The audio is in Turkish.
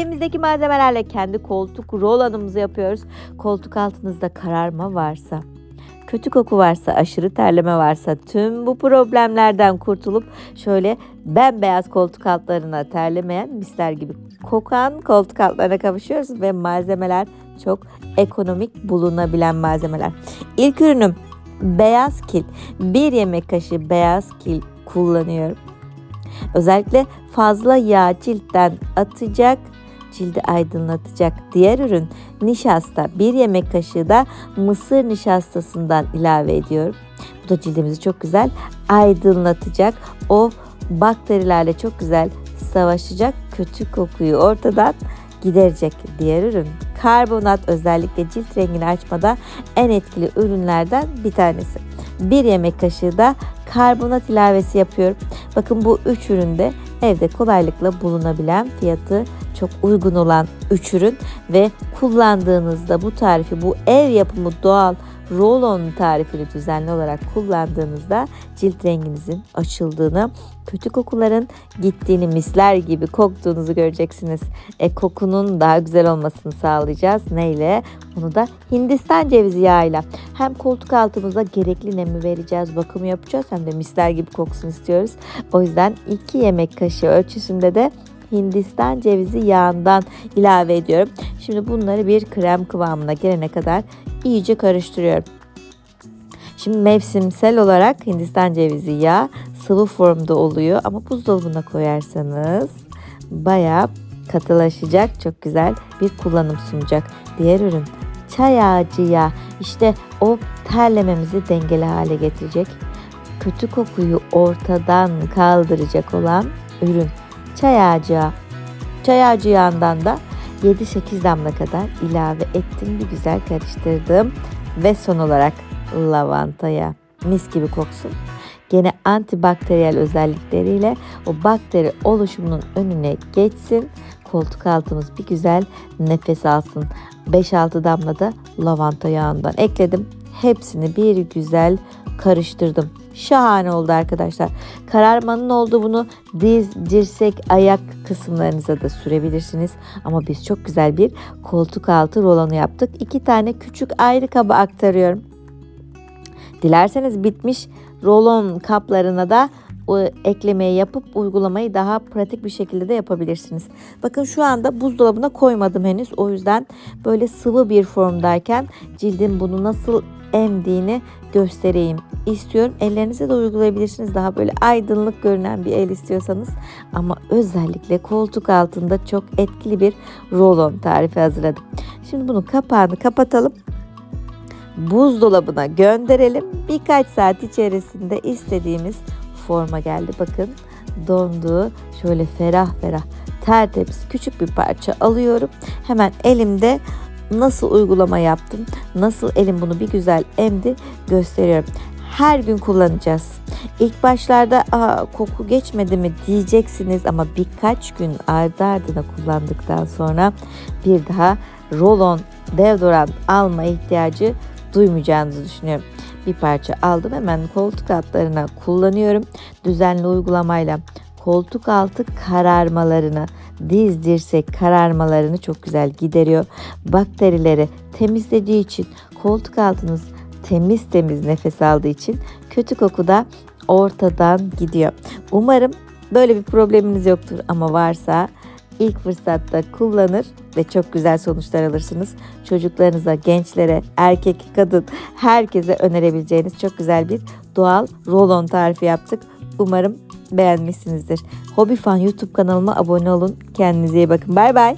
Evimizdeki malzemelerle kendi koltuk rolonumuzu yapıyoruz. Koltuk altınızda kararma varsa, kötü koku varsa, aşırı terleme varsa tüm bu problemlerden kurtulup şöyle bembeyaz koltuk altlarına, terlemeyen, misler gibi kokan koltuk altlarına kavuşuyoruz ve malzemeler çok ekonomik, bulunabilen malzemeler. İlk ürünüm beyaz kil. 1 yemek kaşığı beyaz kil kullanıyorum. Özellikle fazla yağ ciltten atacak, cildi aydınlatacak. Diğer ürün nişasta. 1 yemek kaşığı da mısır nişastasından ilave ediyorum. Bu da cildimizi çok güzel aydınlatacak. O bakterilerle çok güzel savaşacak. Kötü kokuyu ortadan giderecek. Diğer ürün karbonat, özellikle cilt rengini açmada en etkili ürünlerden bir tanesi. 1 yemek kaşığı da karbonat ilavesi yapıyorum. Bakın bu 3 üründe evde kolaylıkla bulunabilen, fiyatı çok uygun olan 3 ürün ve kullandığınızda bu tarifi, bu ev yapımı doğal rolon tarifini düzenli olarak kullandığınızda cilt renginizin açıldığını, kötü kokuların gittiğini, misler gibi koktuğunuzu göreceksiniz. Kokunun daha güzel olmasını sağlayacağız. Neyle? Onu da Hindistan cevizi yağıyla. Hem koltuk altımıza gerekli nemi vereceğiz, bakımı yapacağız, hem de misler gibi koksun istiyoruz. O yüzden 2 yemek kaşığı ölçüsünde de Hindistan cevizi yağından ilave ediyorum. Şimdi bunları bir krem kıvamına gelene kadar iyice karıştırıyorum. Şimdi mevsimsel olarak Hindistan cevizi yağı sıvı formda oluyor ama buzdolabına koyarsanız bayağı katılaşacak, çok güzel bir kullanım sunacak. Diğer ürün çay ağacı yağı. İşte o terlememizi dengeli hale getirecek, kötü kokuyu ortadan kaldıracak olan ürün çay ağacı yağı. Çay ağacı yağından da 7-8 damla kadar ilave ettim. Bir güzel karıştırdım. Ve son olarak lavanta yağı. Mis gibi koksun. Gene antibakteriyel özellikleriyle o bakteri oluşumunun önüne geçsin. Koltuk altımız bir güzel nefes alsın. 5-6 damla da lavanta yağından ekledim. Hepsini bir güzel karıştırdım. Şahane oldu arkadaşlar. Kararmanın olduğu bunu diz, dirsek, ayak kısımlarınıza da sürebilirsiniz. Ama biz çok güzel bir koltuk altı rolonu yaptık. 2 tane küçük ayrı kaba aktarıyorum. Dilerseniz bitmiş rolon kaplarına da o eklemeyi yapıp uygulamayı daha pratik bir şekilde de yapabilirsiniz. Bakın şu anda buzdolabına koymadım henüz. O yüzden böyle sıvı bir formdayken cildin bunu nasıl emdiğini göstereyim istiyorum. Ellerinize de uygulayabilirsiniz. Daha böyle aydınlık görünen bir el istiyorsanız. Ama özellikle koltuk altında çok etkili bir rolon tarifi hazırladım. Şimdi bunun kapağını kapatalım. Buzdolabına gönderelim. Birkaç saat içerisinde istediğimiz forma geldi. Bakın dondu. Şöyle ferah ferah, tertemiz küçük bir parça alıyorum. Hemen elimde nasıl uygulama yaptım, nasıl elim bunu bir güzel emdi gösteriyorum. Her gün kullanacağız. İlk başlarda koku geçmedi mi diyeceksiniz ama birkaç gün ardı ardına kullandıktan sonra bir daha rolon deodorant alma ihtiyacı duymayacağınızı düşünüyorum. Bir parça aldım, hemen koltuk altlarına kullanıyorum. Düzenli uygulamayla koltuk altı kararmalarını, diz dirsek kararmalarını çok güzel gideriyor. Bakterileri temizlediği için, koltuk altınız temiz nefes aldığı için kötü koku da ortadan gidiyor. Umarım böyle bir probleminiz yoktur ama varsa ilk fırsatta kullanır ve çok güzel sonuçlar alırsınız. Çocuklarınıza, gençlere, erkek, kadın, herkese önerebileceğiniz çok güzel bir doğal rolon tarifi yaptık. Umarım beğenmişsinizdir. Hobifan YouTube kanalıma abone olun. Kendinize iyi bakın. Bay bay.